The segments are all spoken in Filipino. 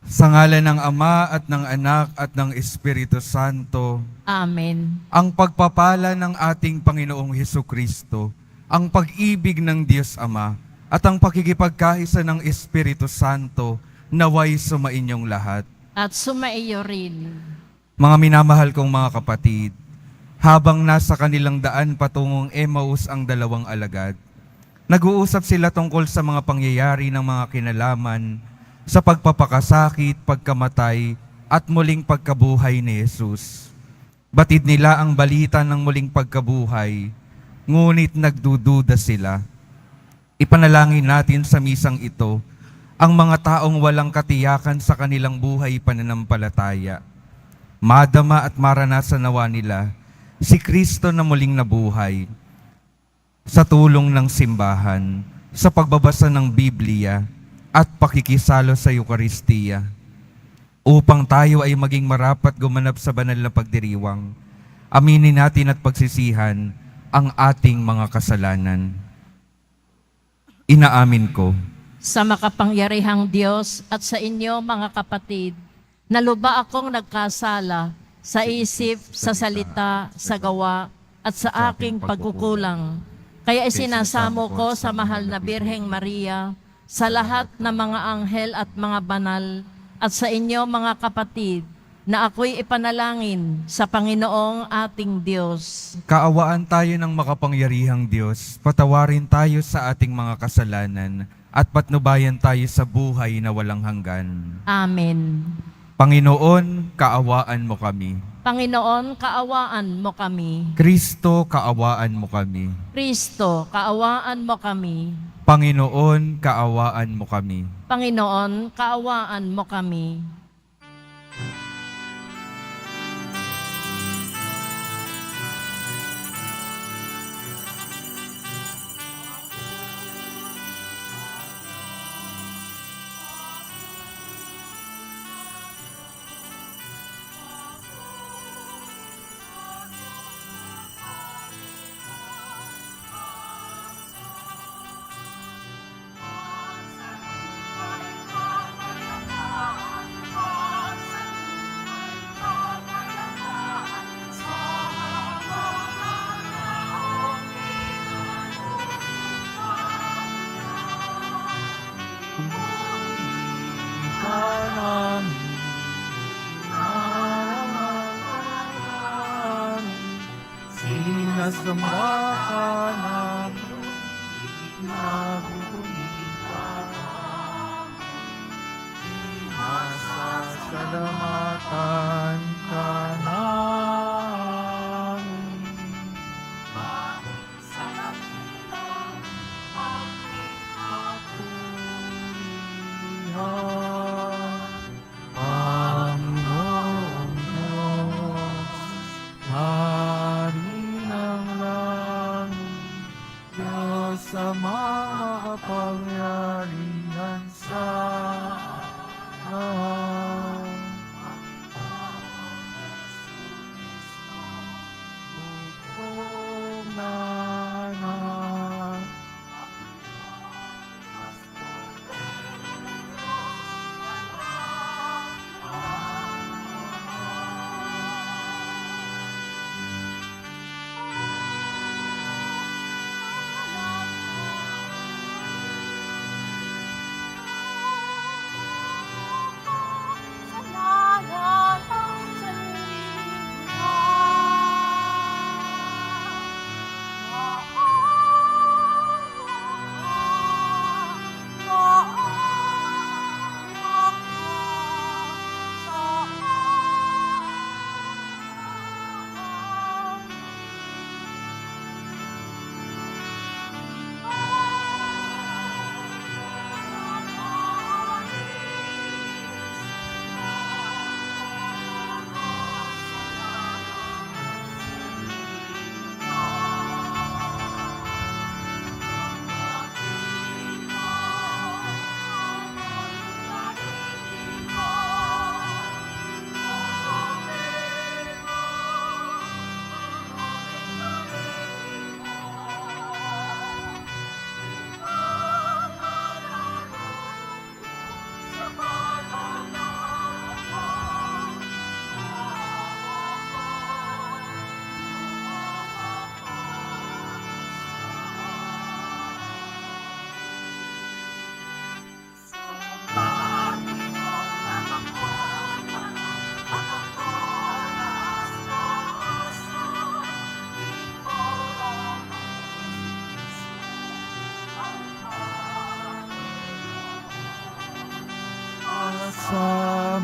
Sa ngalan ng Ama at ng Anak at ng Espiritu Santo, Amen. ang pagpapala ng ating Panginoong Hesukristo, ang pag-ibig ng Diyos Ama, at ang pakikipagkaisa ng Espiritu Santo, naway sumainyong lahat. At sumaiyo rin. Mga minamahal kong mga kapatid, habang nasa kanilang daan patungong Emmaus ang dalawang alagad, nag-uusap sila tungkol sa mga pangyayari ng mga kinalaman sa pagpapakasakit, pagkamatay, at muling pagkabuhay ni Jesus. Batid nila ang balita ng muling pagkabuhay, ngunit nagdududa sila. Ipanalangin natin sa misang ito ang mga taong walang katiyakan sa kanilang buhay pananampalataya. Madama at maranasan nawa nila si Kristo na muling nabuhay sa tulong ng simbahan, sa pagbabasa ng Biblia, at pakikisalo sa Eukaristiya, upang tayo ay maging marapat gumanap sa banal na pagdiriwang. Aminin natin at pagsisihan ang ating mga kasalanan. Inaamin ko Sa makapangyarihang Diyos at sa inyo mga kapatid, naluba akong nagkasala sa isip, sa salita, sa gawa, at sa aking pagkukulang. Kaya isinasamo ko sa mahal na Birheng Maria, sa lahat ng mga anghel at mga banal, at sa inyo mga kapatid, na ako'y ipanalangin sa Panginoong ating Diyos. kaawaan tayo ng makapangyarihang Diyos, patawarin tayo sa ating mga kasalanan, at patnubayan tayo sa buhay na walang hanggan. Amen. Panginoon, kaawaan mo kami. Panginoon, kaawaan mo kami. Kristo, kaawaan mo kami. Kristo, kaawaan mo kami. Panginoon, kaawaan mo kami. Panginoon, kaawaan mo kami. Salamatan ka namin. Panginoon Diyos, Hari ng langit, Diyos sa makapangyarihan sa lahat.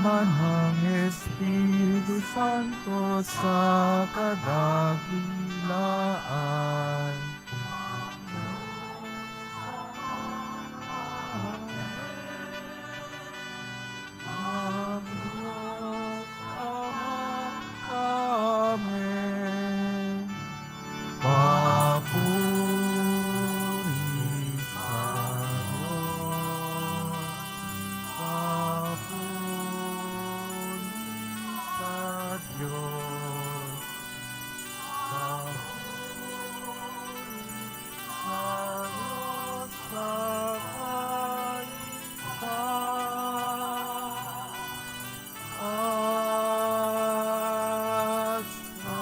naman ng Espiritu Santo sa kadakilaan. Amen. Papuri sa Diyos. Papuri sa Diyos. Papuri sa Diyos sa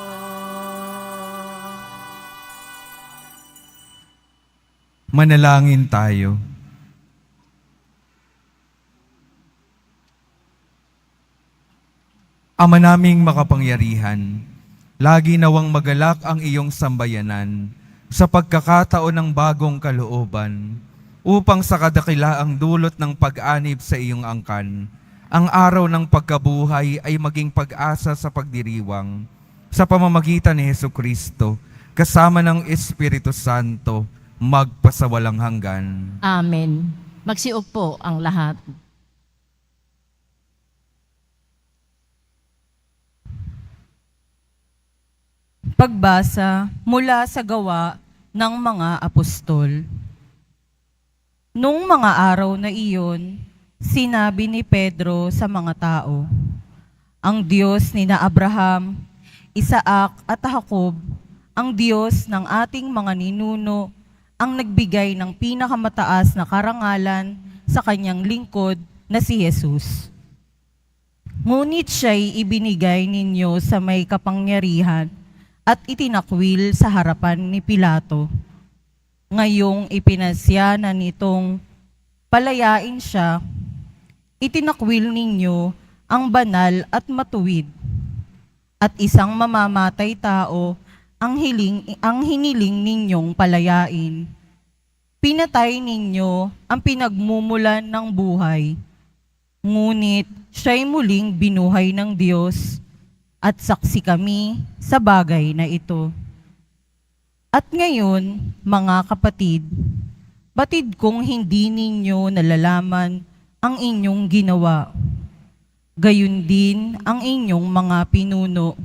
Manalangin tayo. Ama naming makapangyarihan, lagi nawang magalak ang iyong sambayanan sa pagkakataon ng bagong kalooban upang sa kadakilaang dulot ng pag-anib sa iyong angkan, ang araw ng pagkabuhay ay maging pag-asa sa pagdiriwang sa pamamagitan ni Hesukristo kasama ng Espiritu Santo magpasawalang hanggan. Amen. Magsiupo ang lahat. Pagbasa mula sa gawa ng mga apostol. Nung mga araw na iyon, sinabi ni Pedro sa mga tao, "Ang Diyos ni na Abraham, Isaac at Jacob, ang Diyos ng ating mga ninuno, ang nagbigay ng pinakamataas na karangalan sa kanyang lingkod na si Jesus. Ngunit siya'y ibinigay ninyo sa may kapangyarihan at itinakwil sa harapan ni Pilato. Ngayong ipinasya na nitong palayain siya, itinakwil ninyo ang banal at matuwid at isang mamamatay tao ang hiniling ninyong palayain. Pinatay ninyo ang pinagmumulan ng buhay. Ngunit siya'y muling binuhay ng Diyos at saksi kami sa bagay na ito. At ngayon, mga kapatid, batid kong hindi ninyo nalalaman ang inyong ginawa. Gayon din ang inyong mga pinuno.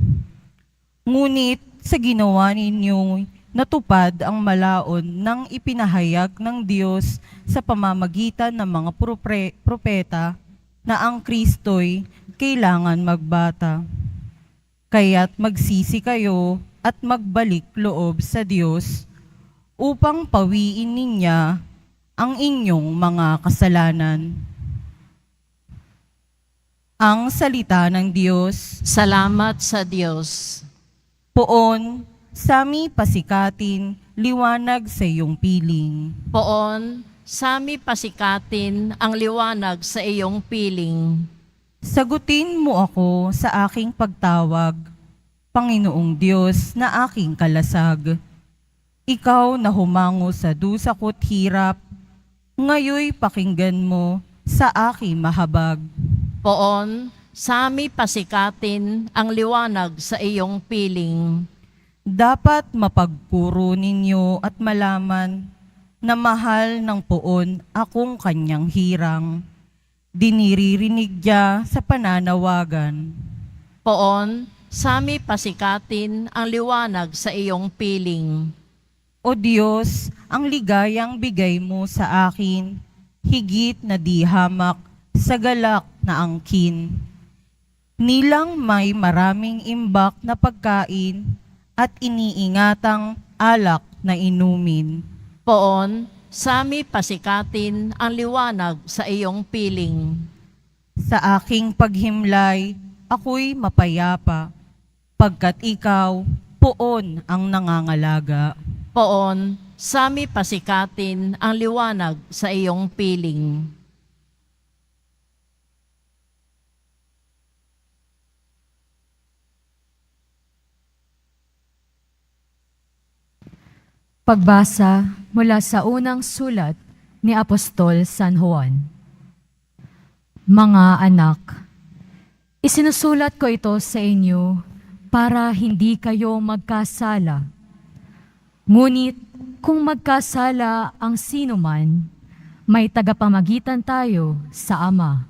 Ngunit sa ginawa ninyong natupad ang malaon ng ipinahayag ng Diyos sa pamamagitan ng mga propeta na ang Kristo'y kailangan magbata. Kaya't magsisi kayo at magbalik loob sa Diyos upang pawiin niya ang inyong mga kasalanan." Ang salita ng Diyos. Salamat sa Diyos. Poon, sami pasikatin, liwanag sa iyong piling. Poon, sami pasikatin ang liwanag sa iyong piling. Sagutin mo ako sa aking pagtawag, Panginoong Diyos na aking kalasag. Ikaw na humango sa dusakot hirap, ngayoy pakinggan mo sa aking mahabag. Poon, sami pasikatin ang liwanag sa iyong piling. Dapat mapagpuro ninyo at malaman na mahal ng poon akong kanyang hirang. Diniririnig niya sa pananawagan. Poon, sami pasikatin ang liwanag sa iyong piling. O Diyos, ang ligayang bigay mo sa akin, higit na di hamak sa galak na angkin. Nilang may maraming imbak na pagkain at iniingatang alak na inumin. Poon, sami pasikatin ang liwanag sa iyong piling. Sa aking paghimlay, ako'y mapayapa, pagkat ikaw, poon ang nangangalaga. Poon, sami pasikatin ang liwanag sa iyong piling. Pagbasa mula sa unang sulat ni Apostol San Juan. Mga anak, Isinusulat ko ito sa inyo para hindi kayo magkasala. Ngunit kung magkasala ang sinuman, may tagapamagitan tayo sa Ama.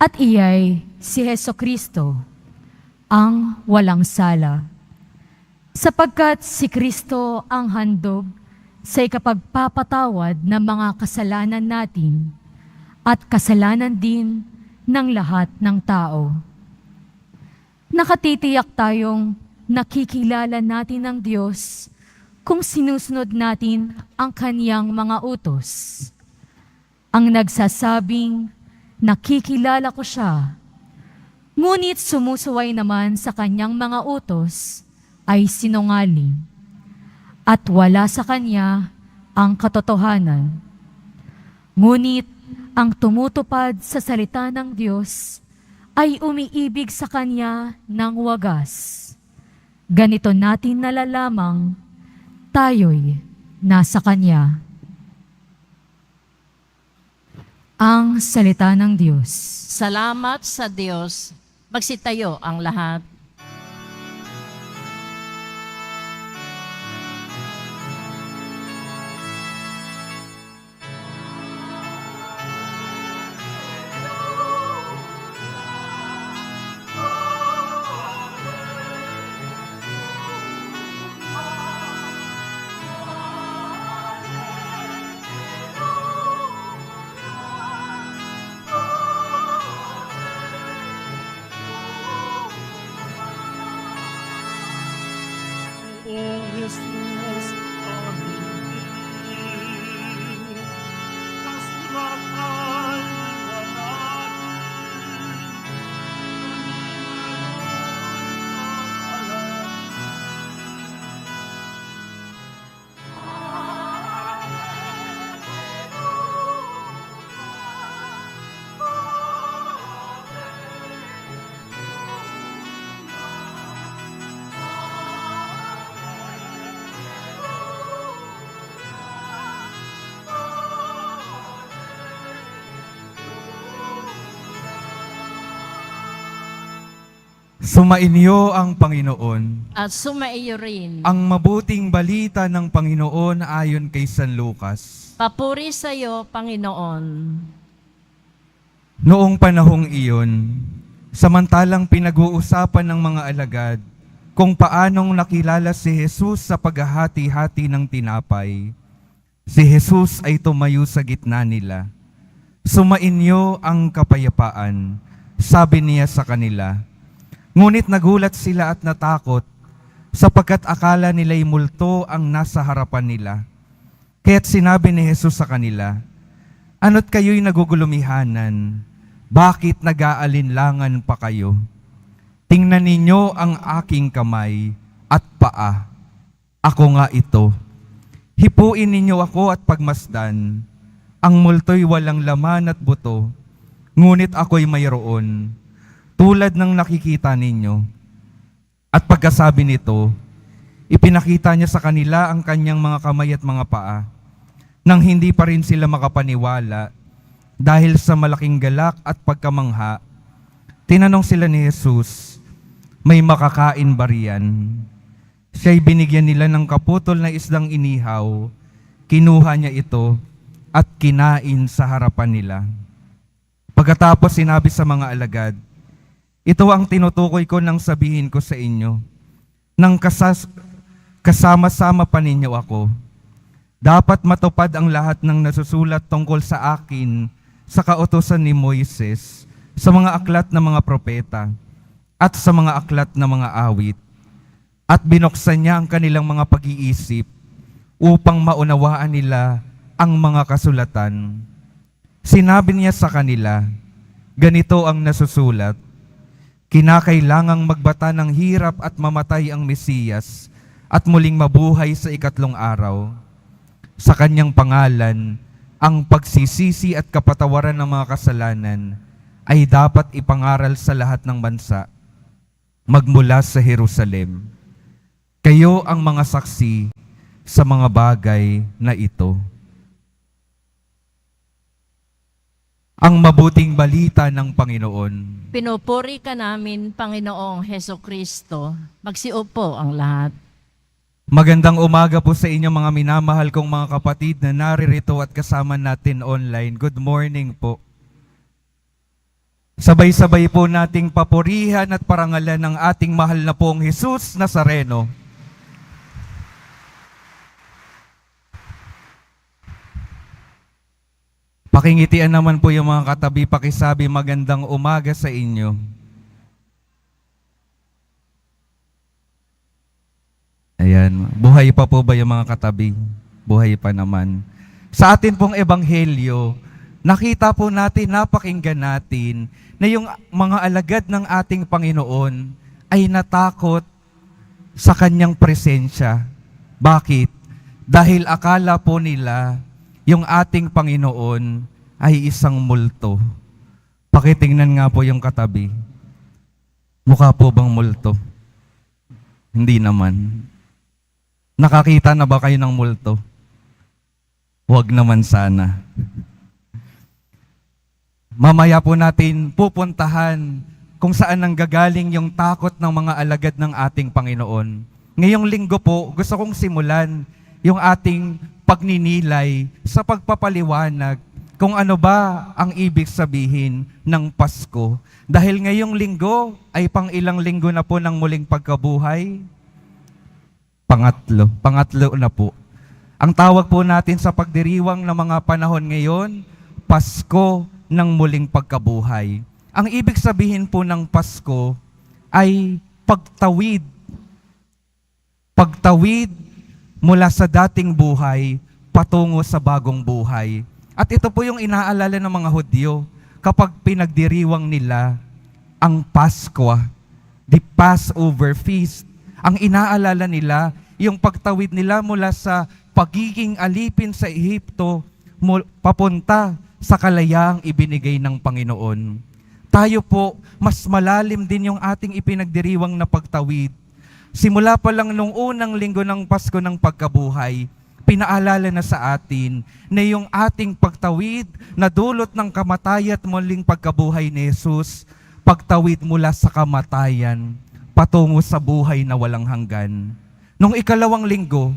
At iyay si Hesukristo, ang walang sala. Sapagkat si Kristo ang handog sa ikapagpapatawad ng mga kasalanan natin at kasalanan din ng lahat ng tao. Nakatitiyak tayong nakikilala natin ng Diyos kung sinusunod natin ang kaniyang mga utos. Ang nagsasabing, nakikilala ko siya, ngunit sumusuway naman sa kanyang mga utos ay sinungaling, at wala sa kanya ang katotohanan. Ngunit ang tumutupad sa salita ng Diyos ay umiibig sa Kanya ng wagas. Ganito natin nalalamang tayo'y nasa Kanya. Ang salita ng Diyos. Salamat sa Diyos. Magsitayo ang lahat. Sumainyo ang Panginoon. At sumaiyo rin. Ang mabuting balita ng Panginoon ayon kay San Lucas. Papuri sa iyo, Panginoon. Noong panahong iyon, samantalang pinag-uusapan ng mga alagad kung paanong nakilala si Jesus sa paghahati-hati ng tinapay, si Jesus ay tumayo sa gitna nila. Sumainyo ang kapayapaan, sabi niya sa kanila. Ngunit nagulat sila at natakot sapagkat akala nila'y multo ang nasa harapan nila. Kaya't sinabi ni Jesus sa kanila, "Ano't kayo'y nagugulumihanan? Bakit nag-aalinlangan pa kayo? Tingnan ninyo ang aking kamay at paa. Ako nga ito. Hipuin ninyo ako at pagmasdan. Ang multo'y walang laman at buto, ngunit ako'y mayroon, tulad ng nakikita ninyo." At pagkasabi nito, ipinakita niya sa kanila ang kanyang mga kamay at mga paa, nang hindi pa rin sila makapaniwala dahil sa malaking galak at pagkamangha. Tinanong sila ni Jesus, "May makakain ba riyan?" Siya'y binigyan nila ng kaputol na isdang inihaw. Kinuha niya ito at kinain sa harapan nila. Pagkatapos sinabi sa mga alagad, "Ito ang tinutukoy ko nang sabihin ko sa inyo, nang kasama-sama pa ninyo ako. Dapat matupad ang lahat ng nasusulat tungkol sa akin sa kautusan ni Moises, sa mga aklat ng mga propeta, at sa mga aklat ng mga awit." At binuksan niya ang kanilang mga pag-iisip upang maunawaan nila ang mga kasulatan. Sinabi niya sa kanila, "Ganito ang nasusulat, kinakailangang magbata ng hirap at mamatay ang Mesiyas at muling mabuhay sa ikatlong araw. Sa kanyang pangalan, ang pagsisisi at kapatawaran ng mga kasalanan ay dapat ipangaral sa lahat ng bansa, magmula sa Jerusalem. Kayo ang mga saksi sa mga bagay na ito." ang mabuting balita ng Panginoon. Pinupuri ka namin, Panginoong Heso Kristo. Magsiupo ang lahat. Magandang umaga po sa inyo mga minamahal kong mga kapatid na naririto at kasama natin online. Good morning po. Sabay-sabay po nating papurihan at parangalan ng ating mahal na pong Jesus Nazareno. Pakingitian naman po yung mga katabi, pakisabi magandang umaga sa inyo. Ayan, buhay pa po ba yung mga katabi? Buhay pa naman. Sa atin pong ebanghelyo, nakita po natin, napakinggan natin, na yung mga alagad ng ating Panginoon ay natakot sa kanyang presensya. Bakit? Dahil akala po nila yung ating Panginoon ay isang multo. Pakitingnan nga po yung katabi. Mukha po bang multo? Hindi naman. Nakakita na ba kayo ng multo? Huwag naman sana. Mamaya po natin pupuntahan kung saan nanggagaling yung takot ng mga alagad ng ating Panginoon. Ngayong linggo po, gusto kong simulan yung ating pagninilay sa pagpapaliwanag kung ano ba ang ibig sabihin ng Pasko. Dahil ngayong linggo ay pang-ilang linggo na po ng muling pagkabuhay. Pangatlo na po. Ang tawag po natin sa pagdiriwang ng mga panahon ngayon, Pasko ng muling pagkabuhay. Ang ibig sabihin po ng Pasko ay pagtawid. Pagtawid mula sa dating buhay patungo sa bagong buhay. At ito po yung inaalala ng mga Hudyo kapag pinagdiriwang nila ang Pasko, the Passover feast. Ang inaalala nila yung pagtawid nila mula sa pagiging alipin sa Ehipto papunta sa kalayaang ibinigay ng Panginoon. Tayo po, mas malalim din yung ating ipinagdiriwang na pagtawid. Simula pa lang nung unang linggo ng Pasko ng pagkabuhay, pinaalala na sa atin na yung ating pagtawid na dulot ng kamatayan at muling pagkabuhay ni Jesus, pagtawid mula sa kamatayan patungo sa buhay na walang hanggan. Nung ikalawang linggo,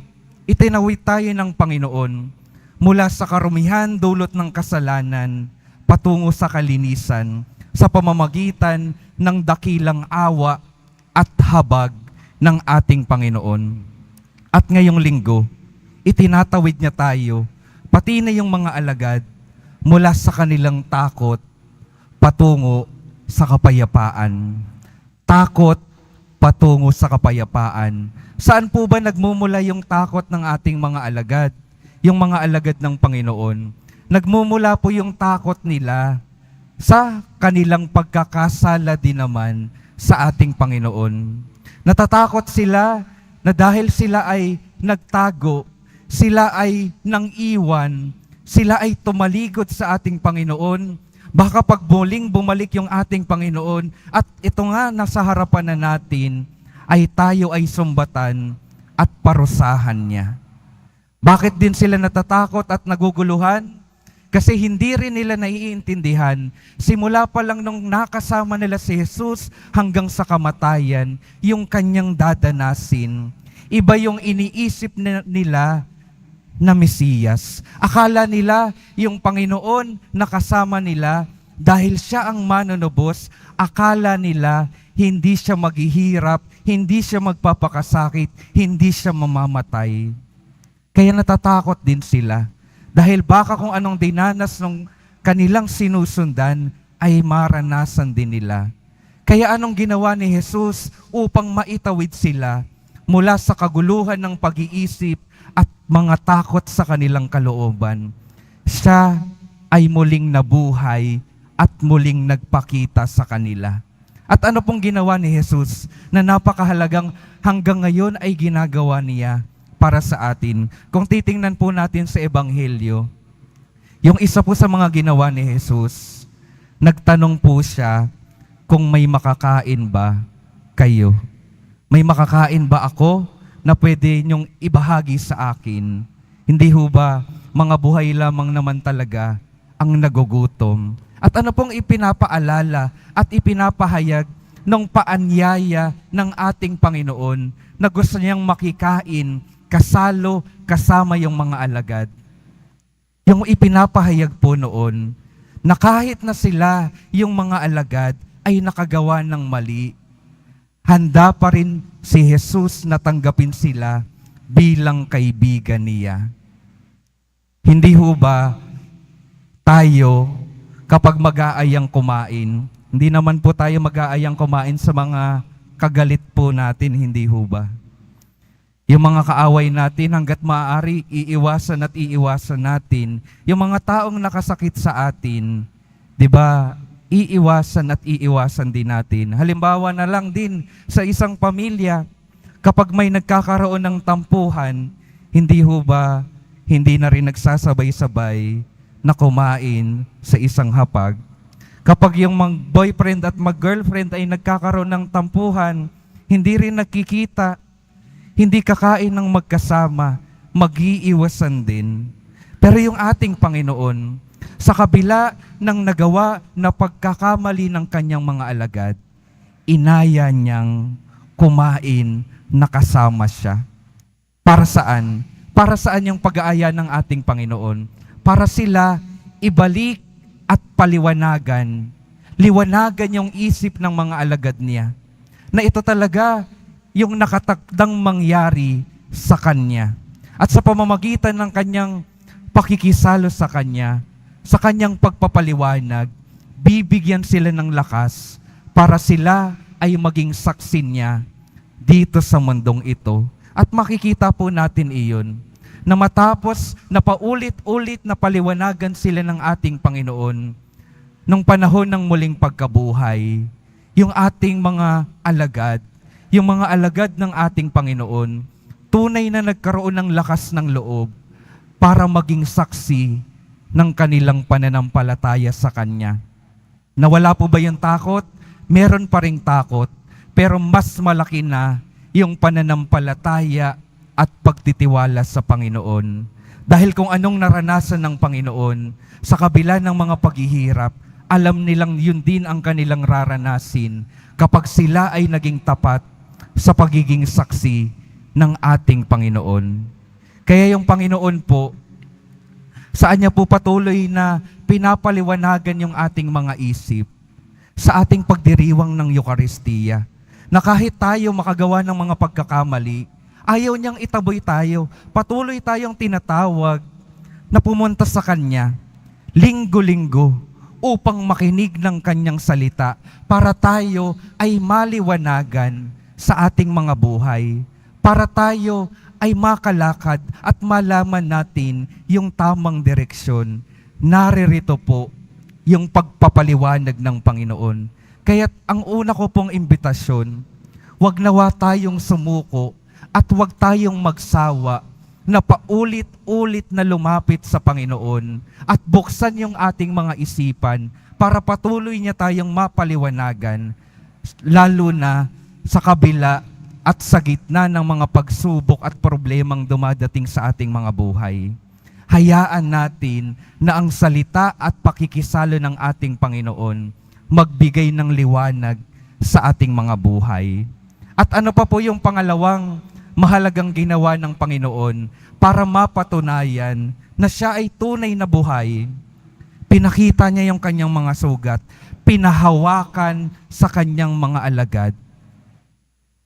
itinawid tayo ng Panginoon mula sa karumihan dulot ng kasalanan patungo sa kalinisan sa pamamagitan ng dakilang awa at habag ng ating Panginoon. At ngayong linggo, itinatawid niya tayo, pati na yung mga alagad, mula sa kanilang takot patungo sa kapayapaan. Takot patungo sa kapayapaan. Saan po ba nagmumula yung takot ng ating mga alagad? Yung mga alagad ng Panginoon. Nagmumula po yung takot nila sa kanilang pagkakasala din naman sa ating Panginoon. Natatakot sila na dahil sila ay nagtago, sila ay nang-iwan, sila ay tumalikod sa ating Panginoon. Baka pag muling bumalik yung ating Panginoon at ito nga nasa harapan na natin, ay tayo ay sumbatan at parusahan niya. Bakit din sila natatakot at naguguluhan? Kasi hindi rin nila naiintindihan, simula pa lang nung nakasama nila si Jesus hanggang sa kamatayan, yung kanyang dadanasin. Iba yung iniisip nila na Mesiyas. Akala nila yung Panginoon nakasama nila dahil siya ang manunubos. Akala nila hindi siya maghihirap, hindi siya magpapakasakit, hindi siya mamamatay. Kaya natatakot din sila. Dahil baka kung anong dinanas ng kanilang sinusundan ay maranasan din nila. Kaya anong ginawa ni Jesus upang maitawid sila mula sa kaguluhan ng pag-iisip at mga takot sa kanilang kalooban? Siya ay muling nabuhay at muling nagpakita sa kanila. At ano pong ginawa ni Jesus na napakahalagang hanggang ngayon ay ginagawa niya para sa atin? Kung titingnan po natin sa Ebanghelyo, yung isa po sa mga ginawa ni Jesus, nagtanong po siya kung may makakain ba kayo. May makakain ba ako na pwede niyong ibahagi sa akin? Hindi ho ba mga buhay lamang naman talaga ang nagugutom? At ano pong ipinapaalala at ipinapahayag ng paanyaya ng ating Panginoon na gusto niyang makikain kasalo kasama yung mga alagad. Yung ipinapahayag po noon na kahit na sila, yung mga alagad, ay nakagawa ng mali, handa pa rin si Jesus na tanggapin sila bilang kaibigan niya. Hindi ho ba tayo kapag mag-aayang kumain, hindi naman po tayo mag-aayang kumain sa mga kagalit po natin, hindi ho ba? Yung mga kaaway natin, hanggat maaari, iiwasan at iiwasan natin. Yung mga taong nakasakit sa atin, di ba, iiwasan at iiwasan din natin. Halimbawa na lang din sa isang pamilya, kapag may nagkakaroon ng tampuhan, hindi ho ba, hindi na rin nagsasabay-sabay na kumain sa isang hapag. Kapag yung mag-boyfriend at mag-girlfriend ay nagkakaroon ng tampuhan, hindi rin nagkikita, hindi kakain ng magkasama, mag-iiwasan din. Pero yung ating Panginoon, sa kabila ng nagawa na pagkakamali ng kanyang mga alagad, inaya niyang kumain na kasama siya. Para saan? Para saan yung pag-aaya ng ating Panginoon? Para sila ibalik at paliwanagan. Liwanagan yung isip ng mga alagad niya. Na ito talaga yung nakatakdang mangyari sa kanya. At sa pamamagitan ng kanyang pakikisalo sa kanya, sa kanyang pagpapaliwanag, bibigyan sila ng lakas para sila ay maging saksi niya dito sa mundong ito. At makikita po natin iyon, na matapos na paulit-ulit na paliwanagan sila ng ating Panginoon, nung panahon ng muling pagkabuhay, yung ating mga alagad, yung mga alagad ng ating Panginoon, tunay na nagkaroon ng lakas ng loob para maging saksi ng kanilang pananampalataya sa Kanya. Nawala po ba yung takot? Meron pa ring takot, pero mas malaki na yung pananampalataya at pagtitiwala sa Panginoon. Dahil kung anong naranasan ng Panginoon sa kabila ng mga paghihirap, alam nilang yun din ang kanilang raranasin kapag sila ay naging tapat sa pagiging saksi ng ating Panginoon. Kaya yung Panginoon po, saan niya po patuloy na pinapaliwanagan yung ating mga isip sa ating pagdiriwang ng Eucharistia, na kahit tayo makagawa ng mga pagkakamali, ayaw niyang itaboy tayo. Patuloy tayong tinatawag na pumunta sa Kanya linggo-linggo upang makinig ng Kanyang salita para tayo ay maliwanagan sa ating mga buhay, para tayo ay makalakad at malaman natin yung tamang direksyon. Naririto po yung pagpapaliwanag ng Panginoon. Kaya't ang una ko pong imbitasyon, wag nawa tayong sumuko at huwag tayong magsawa na paulit-ulit na lumapit sa Panginoon at buksan yung ating mga isipan para patuloy niya tayong mapaliwanagan, lalo na sa kabila at sa gitna ng mga pagsubok at problemang dumadating sa ating mga buhay. Hayaan natin na ang salita at pakikisalo ng ating Panginoon magbigay ng liwanag sa ating mga buhay. At ano pa po yung pangalawang mahalagang ginawa ng Panginoon para mapatunayan na siya ay tunay na buhay? Pinakita niya yung kanyang mga sugat, pinahawakan sa kanyang mga alagad.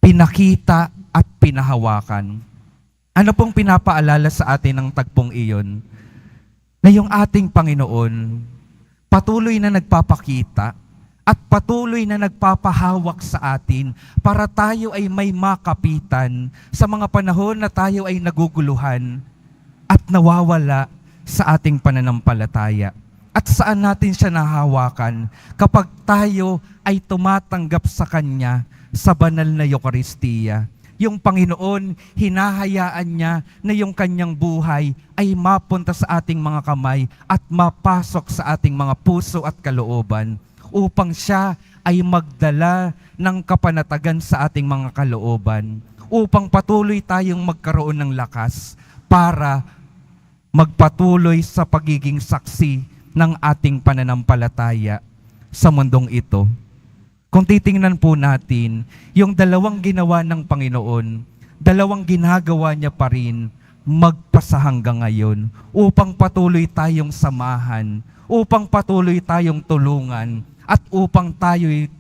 Pinakita at pinahawakan. Ano pong pinapaalala sa atin ng tagpong iyon? Na yung ating Panginoon patuloy na nagpapakita at patuloy na nagpapahawak sa atin para tayo ay may makapitan sa mga panahon na tayo ay naguguluhan at nawawala sa ating pananampalataya. At saan natin siya nahawakan? Kapag tayo ay tumatanggap sa Kanya sa banal na Eucharistia. Yung Panginoon, hinahayaan niya na yung Kanyang buhay ay mapunta sa ating mga kamay at mapasok sa ating mga puso at kalooban upang siya ay magdala ng kapanatagan sa ating mga kalooban, upang patuloy tayong magkaroon ng lakas para magpatuloy sa pagiging saksi ng ating pananampalataya sa mundong ito. Kung titingnan po natin, yung dalawang ginawa ng Panginoon, dalawang ginagawa niya pa rin magpasa hanggang ngayon upang patuloy tayong samahan, upang patuloy tayong tulungan, at upang tayo'y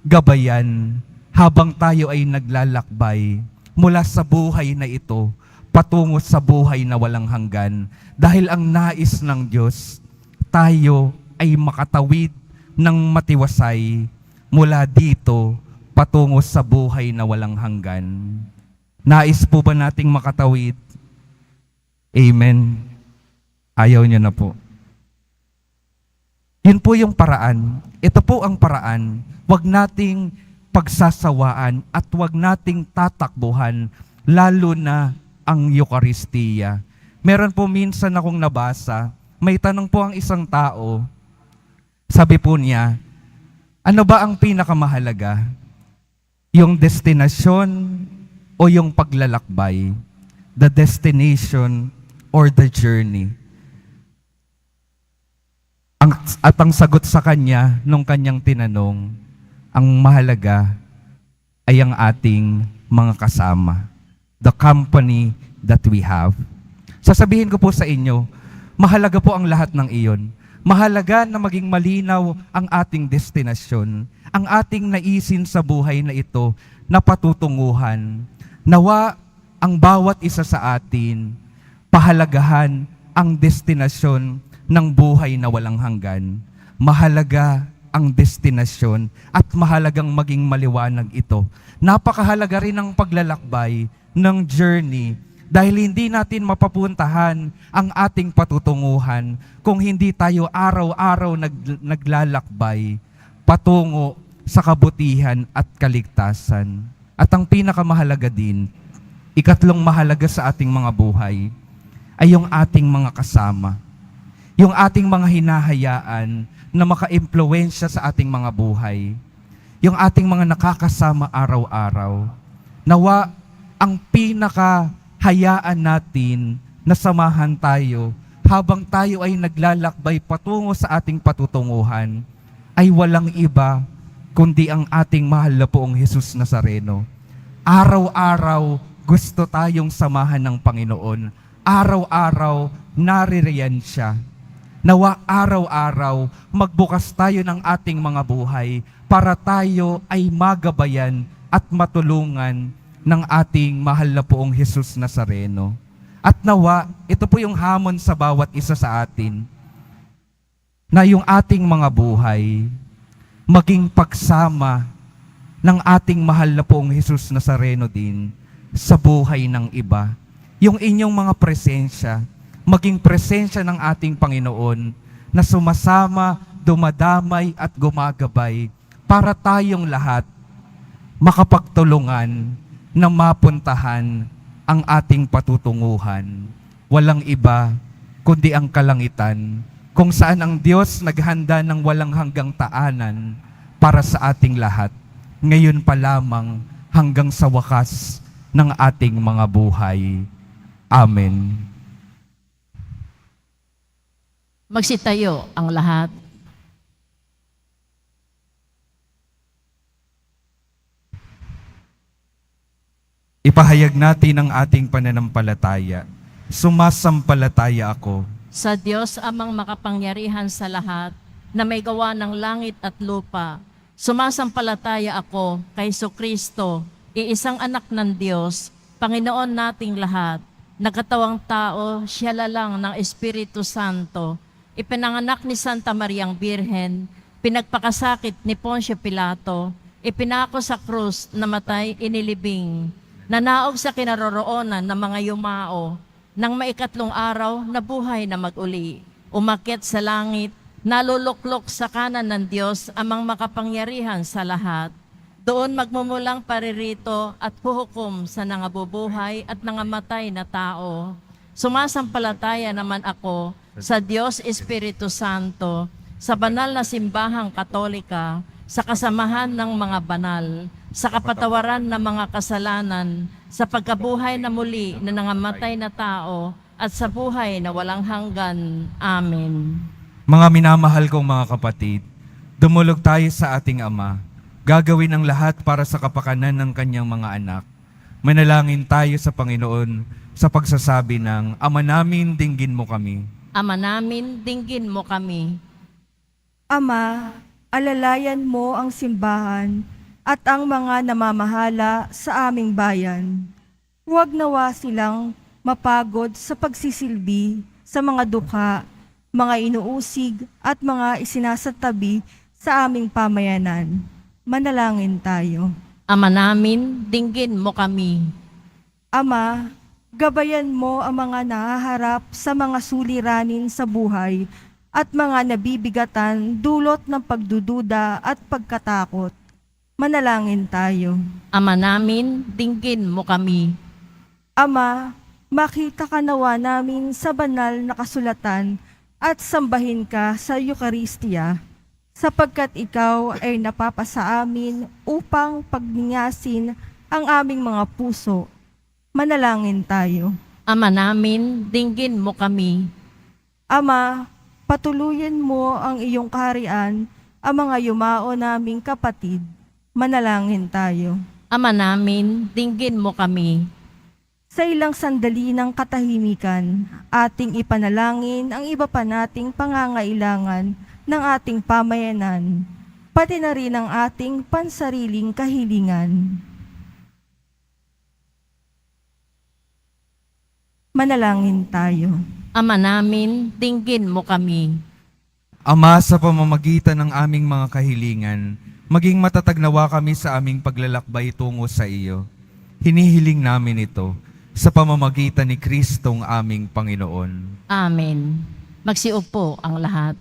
gabayan habang tayo ay naglalakbay mula sa buhay na ito patungo sa buhay na walang hanggan. Dahil ang nais ng Diyos, tayo ay makatawid ng matiwasay mula dito patungo sa buhay na walang hanggan. Nais po ba nating makatawid? Amen. Ayaw niyo na po. Yun po yung paraan. Ito po ang paraan. Huwag nating pagsasawaan at huwag nating tatakbuhan, lalo na ang Eucharistia. Meron po minsan akong nabasa, may tanong po ang isang tao, sabi po niya, ano ba ang pinakamahalaga? Yung destinasyon o yung paglalakbay? The destination or the journey? At ang sagot sa kanya, nung kanyang tinanong, ang mahalaga ay ang ating mga kasama. The company that we have. Sasabihin ko po sa inyo, mahalaga po ang lahat ng iyon. Mahalaga na maging malinaw ang ating destinasyon, ang ating naisin sa buhay na ito na patutunguhan. Nawa ang bawat isa sa atin, pahalagahan ang destinasyon ng buhay na walang hanggan. Mahalaga ang destinasyon at mahalagang maging maliwanag ito. Napakahalaga rin ang paglalakbay ng journey dahil hindi natin mapapuntahan ang ating patutunguhan kung hindi tayo araw-araw naglalakbay patungo sa kabutihan at kaligtasan. At ang pinakamahalaga din, ikatlong mahalaga sa ating mga buhay ay yung ating mga kasama. Yung ating mga hinahayaan na maka-impluwensya sa ating mga buhay. Yung ating mga nakakasama araw-araw. Nawa ang pinakahayaan natin na samahan tayo habang tayo ay naglalakbay patungo sa ating patutunguhan ay walang iba kundi ang ating mahal na poong Jesus Nazareno. Araw-araw gusto tayong samahan ng Panginoon. Araw-araw naririyan siya. Nawa araw-araw magbukas tayo ng ating mga buhay para tayo ay magabayan at matulungan ng ating mahal na poong Jesus Nazareno. At nawa, ito po yung hamon sa bawat isa sa atin, na yung ating mga buhay maging pagsama ng ating mahal na poong Jesus Nazareno din sa buhay ng iba. Yung inyong mga presensya, maging presensya ng ating Panginoon na sumasama, dumadamay at gumagabay para tayong lahat makapagtulungan na mapuntahan ang ating patutunguhan. Walang iba kundi ang kalangitan, kung saan ang Diyos naghanda ng walang hanggang taanan para sa ating lahat, ngayon pa lamang hanggang sa wakas ng ating mga buhay. Amen. Magsitayo ang lahat. Ipahayag natin ang ating pananampalataya. Sumasampalataya ako Sa Diyos amang makapangyarihan sa lahat, na may gawa ng langit at lupa, sumasampalataya ako kay Kristo, iisang anak ng Diyos, Panginoon nating lahat, nagkatawang tao, siya lalang ng Espiritu Santo, ipinanganak ni Santa Mariang Birhen, pinagpakasakit ni Poncio Pilato, ipinako sa krus, namatay, inilibing, nanaog sa kinaroroonan ng mga yumao, nang maikatlong araw, nabuhay na mag-uli, umakyat sa langit, naluluklok sa kanan ng Diyos amang makapangyarihan sa lahat. Doon magmumulang paririto at huhukom sa nangabubuhay at nangamatay na tao. Sumasampalataya naman ako sa Diyos Espiritu Santo, sa banal na simbahang Katolika, sa kasamahan ng mga banal, sa kapatawaran ng mga kasalanan, sa pagkabuhay na muli na nangamatay na tao, at sa buhay na walang hanggan. Amen. Mga minamahal kong mga kapatid, dumulog tayo sa ating Ama. Gagawin ang lahat para sa kapakanan ng kanyang mga anak. Manalangin tayo sa Panginoon sa pagsasabi ng, Ama namin, dinggin mo kami. Ama namin, dinggin mo kami. Ama, alalayan mo ang simbahan at ang mga namamahala sa aming bayan. Huwag nawa silang mapagod sa pagsisilbi sa mga dukha, mga inuusig at mga isinasatabi sa aming pamayanan. Manalangin tayo. Ama namin, dinggin mo kami. Ama, gabayan mo ang mga nahaharap sa mga suliranin sa buhay at mga nabibigatan dulot ng pagdududa at pagkatakot. Manalangin tayo. Ama namin, dinggin mo kami. Ama, makita ka nawa namin sa banal na kasulatan at sambahin ka sa Eucharistia, sapagkat ikaw ay napapasa amin upang pagningasin ang aming mga puso. Manalangin tayo. Ama namin, dinggin mo kami. Ama, patuluyan mo ang iyong kaharian, ang mga yumao naming kapatid. Manalangin tayo. Ama namin, dinggin mo kami. Sa ilang sandali ng katahimikan, ating ipanalangin ang iba pa nating pangangailangan ng ating pamayanan, pati na rin ang ating pansariling kahilingan. Manalangin tayo. Ama namin, dinggin mo kami. Ama, sa pamamagitan ng aming mga kahilingan, maging matatag nawa kami sa aming paglalakbay tungo sa iyo. Hinihiling namin ito sa pamamagitan ni Kristong aming Panginoon. Amen. Magsiupo ang lahat.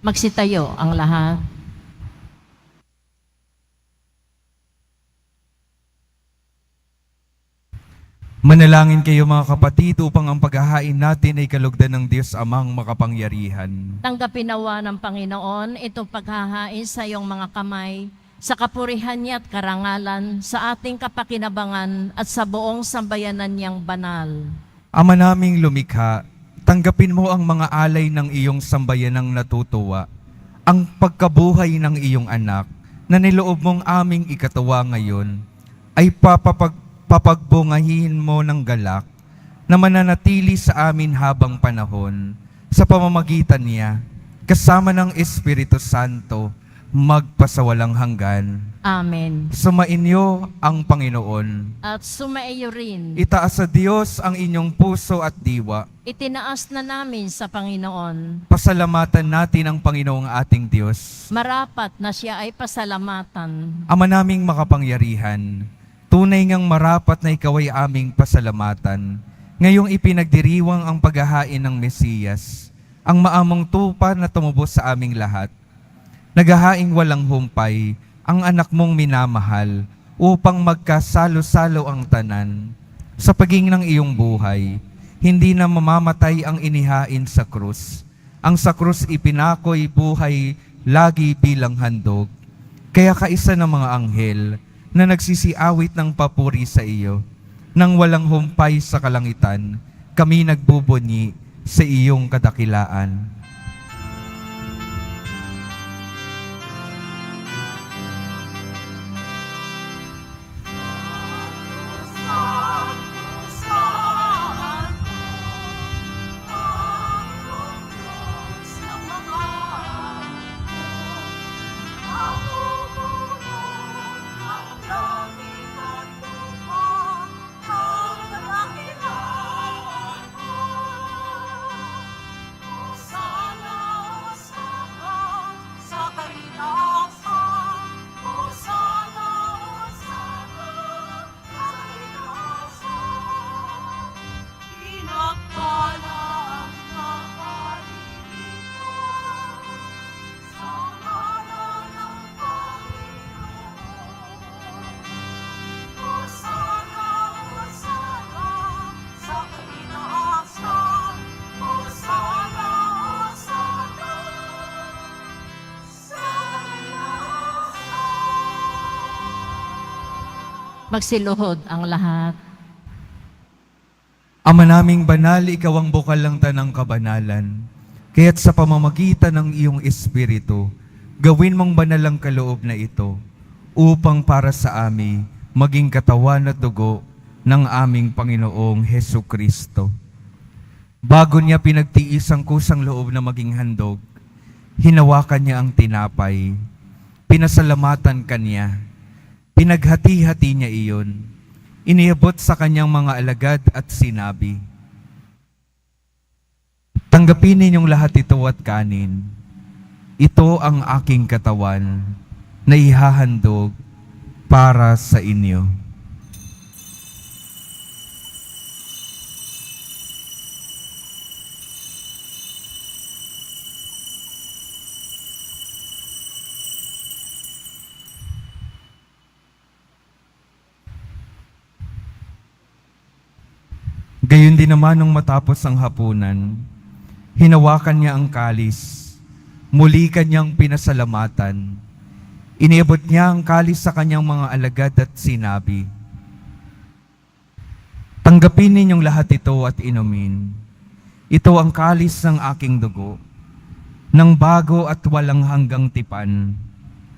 Magsitayo ang lahat. Manalangin kayo mga kapatid upang ang paghahain natin ay kalugdan ng Diyos Amang makapangyarihan. Tanggapin nawa ng Panginoon itong paghahain sa iyong mga kamay, sa kapurihan niya at karangalan, sa ating kapakinabangan at sa buong sambayanan niyang banal. Ama naming lumikha, tanggapin mo ang mga alay ng iyong sambayanang natutuwa, ang pagkabuhay ng iyong anak na niloob mong aming ikatawa ngayon, ay papagbungahin mo ng galak na mananatili sa amin habang panahon sa pamamagitan niya, kasama ng Espiritu Santo, magpasawalang hanggan. Amen. Sumainyo ang Panginoon. At sumaiyo rin, Itaas sa Diyos ang inyong puso at diwa. itinaas na namin sa Panginoon. Pasalamatan natin ang Panginoong ating Diyos. Marapat na siya ay pasalamatan. Ama naming makapangyarihan, tunay ngang marapat na ikaw ay aming pasalamatan. Ngayong ipinagdiriwang ang paghahain ng Mesiyas, ang maamong tupa na tumubos sa aming lahat. Naghahaing walang humpay, ang anak mong minamahal, upang magkasalo-salo ang tanan. Sa paging ng iyong buhay, hindi na mamamatay ang inihain sa krus. Ang sa krus ipinako'y buhay lagi bilang handog. Kaya kaisa ng mga anghel na nagsisiawit ng papuri sa iyo, nang walang humpay sa kalangitan, kami nagbubunyi sa iyong kadakilaan. Magsiluhod ang lahat. Ama naming banal, ikaw ang bukal ng tanang kabanalan. Kaya't sa pamamagitan ng iyong Espiritu, gawin mong banal ang kaloob na ito, upang para sa amin maging katawan at dugo ng aming Panginoong Hesu Kristo. Bago niya pinagtiis ang kusang loob na maging handog, hinawakan niya ang tinapay, pinasalamatan kanya, pinaghati-hati niya iyon, iniabot sa kanyang mga alagad at sinabi, "Tanggapin ninyong lahat ito at kanin. Ito ang aking katawan na ihahandog para sa inyo." Gayon din naman nung matapos ang hapunan, hinawakan niya ang kalis, muli kanyang pinasalamatan. Iniabot niya ang kalis sa kanyang mga alagad at sinabi, "Tanggapin ninyong lahat ito at inumin. Ito ang kalis ng aking dugo, ng bago at walang hanggang tipan.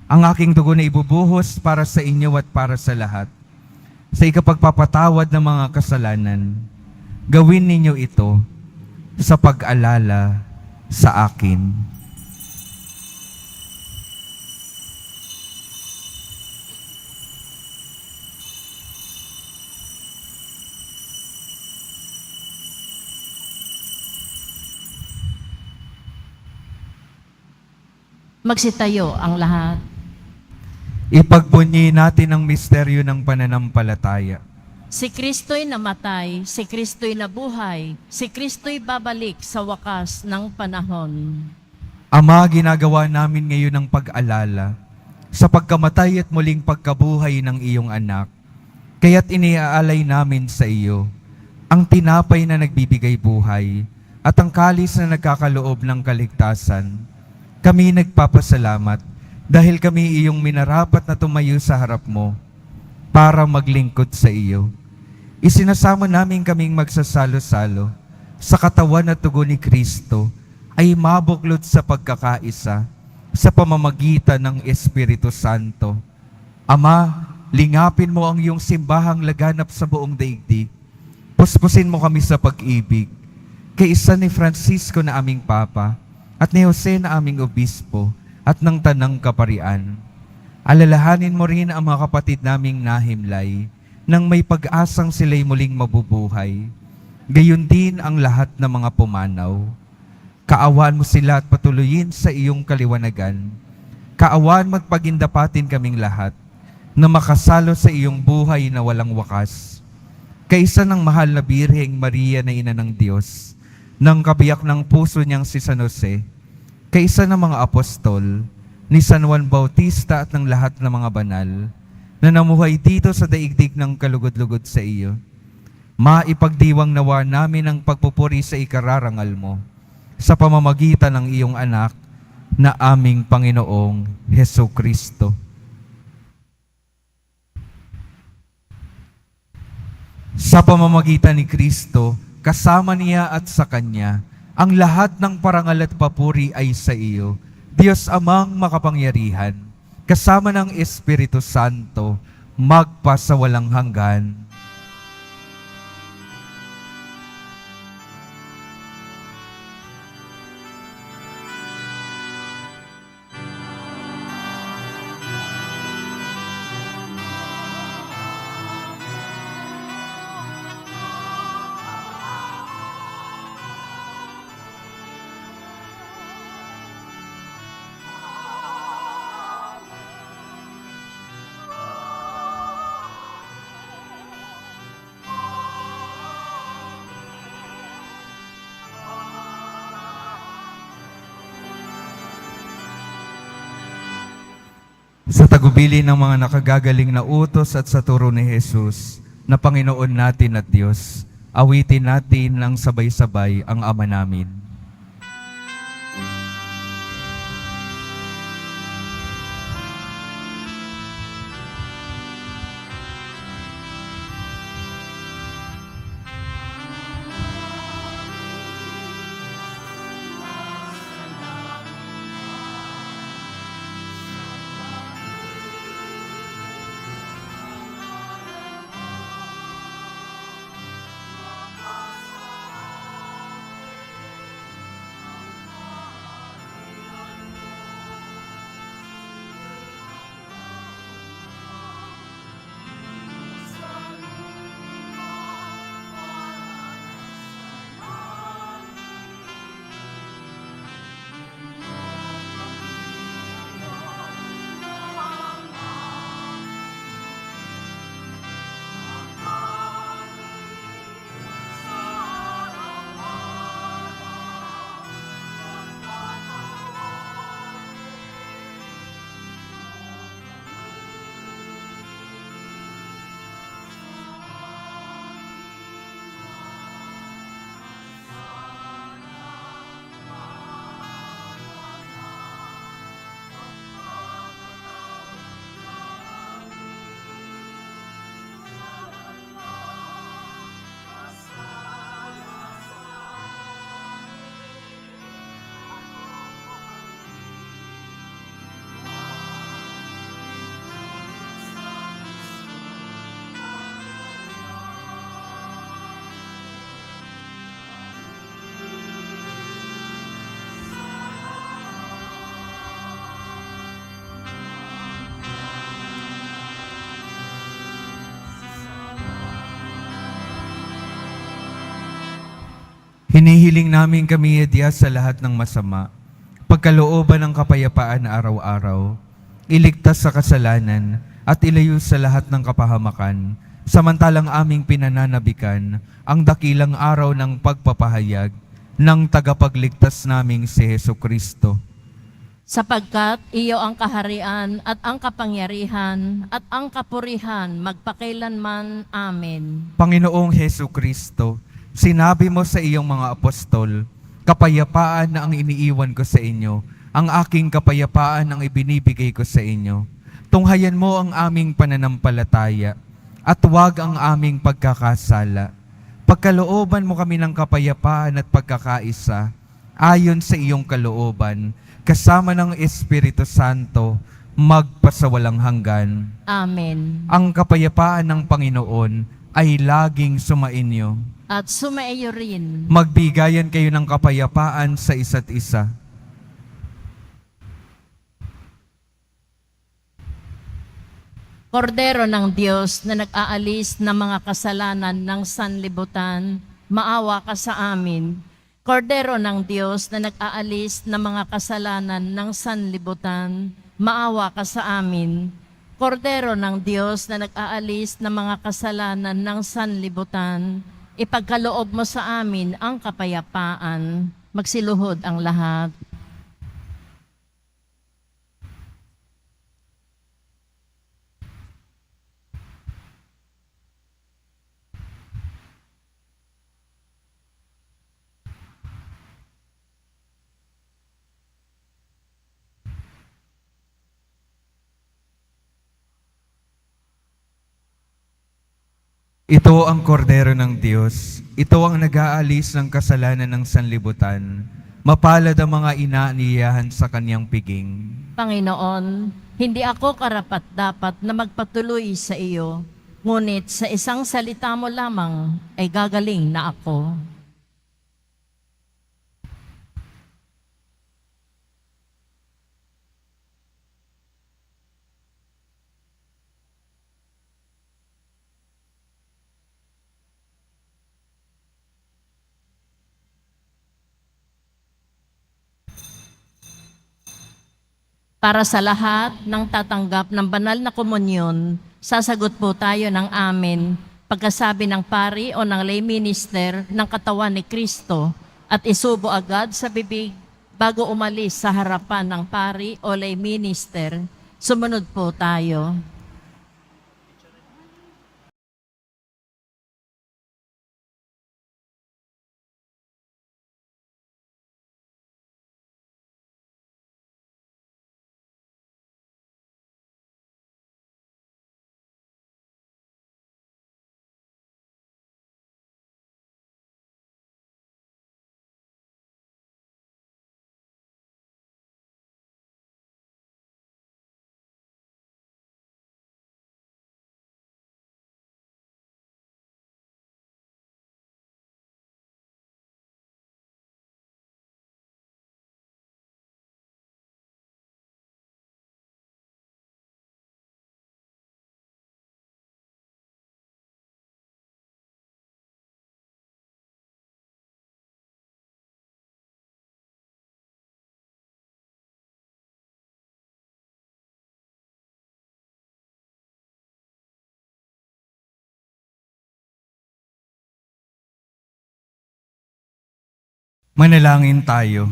Ang aking dugo na ibubuhos para sa inyo at para sa lahat, sa ikapagpapatawad ng mga kasalanan. Gawin ninyo ito sa pag-alala sa akin." Magsitayo ang lahat. Ipagbunyi natin ang misteryo ng pananampalataya. Si Kristo'y namatay, si Kristo'y nabuhay, si Kristo'y babalik sa wakas ng panahon. Ama, ginagawa namin ngayon ang pag-alala sa pagkamatay at muling pagkabuhay ng iyong anak. Kaya't iniaalay namin sa iyo ang tinapay na nagbibigay buhay at ang kalis na nagkakaloob ng kaligtasan. Kami nagpapasalamat dahil kami iyong minarapat na tumayo sa harap mo para maglingkod sa iyo. Isinasama namin kaming magsasalo-salo sa katawan at dugo ni Kristo ay mabuklod sa pagkakaisa sa pamamagitan ng Espiritu Santo. Ama, lingapin mo ang iyong simbahang laganap sa buong daigdig. Puspusin mo kami sa pag-ibig, kaisa ni Francisco na aming Papa at ni Jose na aming Obispo at ng Tanang Kaparian. Alalahanin mo rin ang mga kapatid naming nahimlay nang may pag-asang sila'y muling mabubuhay. Gayon din ang lahat ng mga pumanaw. Kaawaan mo sila at patuloyin sa iyong kaliwanagan. Kaawaan magpagindapatin kaming lahat na makasalo sa iyong buhay na walang wakas. Kaisa ng mahal na Birheng Maria na Ina ng Diyos, ng kabiyak ng puso niyang si San Jose, kaisa ng mga apostol, ni San Juan Bautista at ng lahat ng mga banal, na namuhay dito sa daigdig ng kalugod-lugod sa iyo. Maipagdiwang nawa namin ang pagpupuri sa ikararangal mo, sa pamamagitan ng iyong anak, na aming Panginoong Hesu Kristo. Sa pamamagitan ni Kristo, kasama niya at sa Kanya, ang lahat ng parangal at papuri ay sa iyo, Diyos Amang makapangyarihan, kasama ng Espiritu Santo, magpasawalang hanggan. Sa tagubili ng mga nakagagaling na utos at sa turo ni Jesus, na Panginoon natin at Diyos, awitin natin ng sabay-sabay ang Ama namin. Hinihiling namin kami, Diyos, sa lahat ng masama, pagkalooban ng kapayapaan na araw-araw, iligtas sa kasalanan at ilayo sa lahat ng kapahamakan, samantalang aming pinananabikan ang dakilang araw ng pagpapahayag ng tagapagligtas naming si Hesukristo. Sapagkat iyo ang kaharian at ang kapangyarihan at ang kapurihan magpakailanman. Amen. Panginoong Hesukristo, sinabi mo sa iyong mga apostol, kapayapaan na ang iniiwan ko sa inyo, ang aking kapayapaan ang ibinibigay ko sa inyo. Tunghayan mo ang aming pananampalataya at huwag ang aming pagkakasala. Pagkalooban mo kami ng kapayapaan at pagkakaisa, ayon sa iyong kalooban, kasama ng Espiritu Santo, magpasawalang hanggan. Amen. Ang kapayapaan ng Panginoon ay laging sumainyo. At sumaiyo rin. Magbigayan kayo ng kapayapaan sa isa't isa. Kordero ng Diyos na nag-aalis ng mga kasalanan ng sanlibutan, maawa ka sa amin. Kordero ng Diyos na nag-aalis ng mga kasalanan ng sanlibutan, maawa ka sa amin. Kordero ng Diyos na nag-aalis ng mga kasalanan ng sanlibutan, ipagkaloob mo sa amin ang kapayapaan. Magsiluhod ang lahat. Ito ang kordero ng Diyos. Ito ang nag-aalis ng kasalanan ng sanlibutan. Mapalad ang mga inaaniyahan sa kanyang piging. Panginoon, hindi ako karapat-dapat na magpatuloy sa iyo, ngunit sa isang salita mo lamang ay gagaling na ako. Para sa lahat ng tatanggap ng banal na komunyon, sasagot po tayo ng amen pagkasabi ng pari o ng lay minister ng katawan ni Kristo at isubo agad sa bibig bago umalis sa harapan ng pari o lay minister. Sumunod po tayo. Manalangin tayo.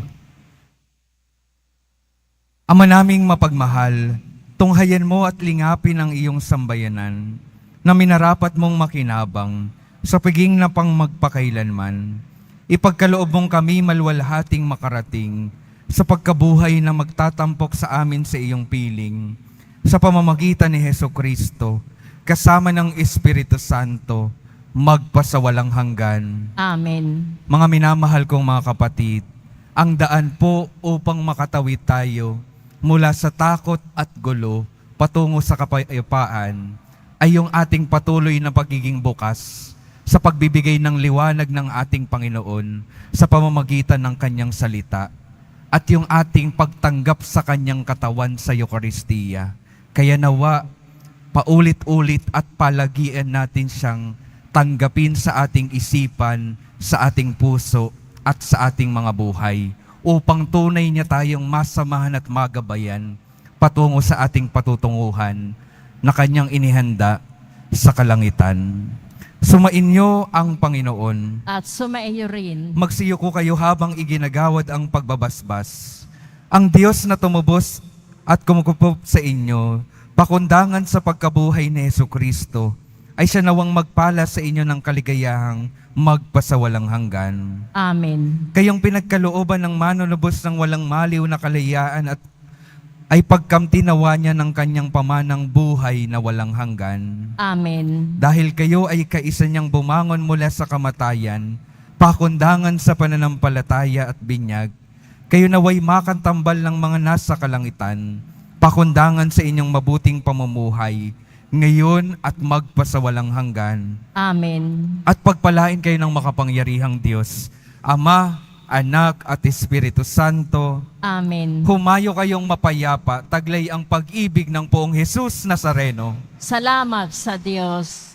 Ama naming mapagmahal, tunghayan mo at lingapin ang iyong sambayanan na minarapat mong makinabang sa piging na pang magpakailanman. Ipagkaloob mong kami malwalhating makarating sa pagkabuhay na magtatampok sa amin sa iyong piling sa pamamagitan ni Hesukristo kasama ng Espiritu Santo magpasawalang hanggan. Amen. Mga minamahal kong mga kapatid, ang daan po upang makatawid tayo mula sa takot at gulo patungo sa kapayapaan ay yung ating patuloy na pagiging bukas sa pagbibigay ng liwanag ng ating Panginoon sa pamamagitan ng Kanyang salita at yung ating pagtanggap sa Kanyang katawan sa Eucharistia. Kaya nawa, paulit-ulit at palagian natin siyang tanggapin sa ating isipan, sa ating puso, at sa ating mga buhay upang tunay niya tayong masamahan at magabayan patungo sa ating patutunguhan na Kanyang inihanda sa kalangitan. Sumainyo ang Panginoon. At sumaiyo rin. Magsiyuko kayo habang iginagawad ang pagbabasbas. Ang Diyos na tumubos at kumukupo sa inyo, pakundangan sa pagkabuhay ni Hesukristo, ay siya nawang magpala sa inyo ng kaligayahang magpasawalang hanggan. Amen. Kayong pinagkalooban ng manunubos ng walang maliw na kalayaan at ay pagkamtinawa niya ng kanyang pamanang buhay na walang hanggan. Amen. Dahil kayo ay kaisa niyang bumangon mula sa kamatayan, pakundangan sa pananampalataya at binyag, kayo naway makantambal ng mga nasa kalangitan, pakundangan sa inyong mabuting pamumuhay, ngayon at magpasawalang hanggan. Amen. At pagpalain kayo ng makapangyarihang Diyos, Ama, Anak at Espiritu Santo. Amen. Humayo kayong mapayapa, taglay ang pag-ibig ng poong Jesus Nazareno. Salamat sa Diyos.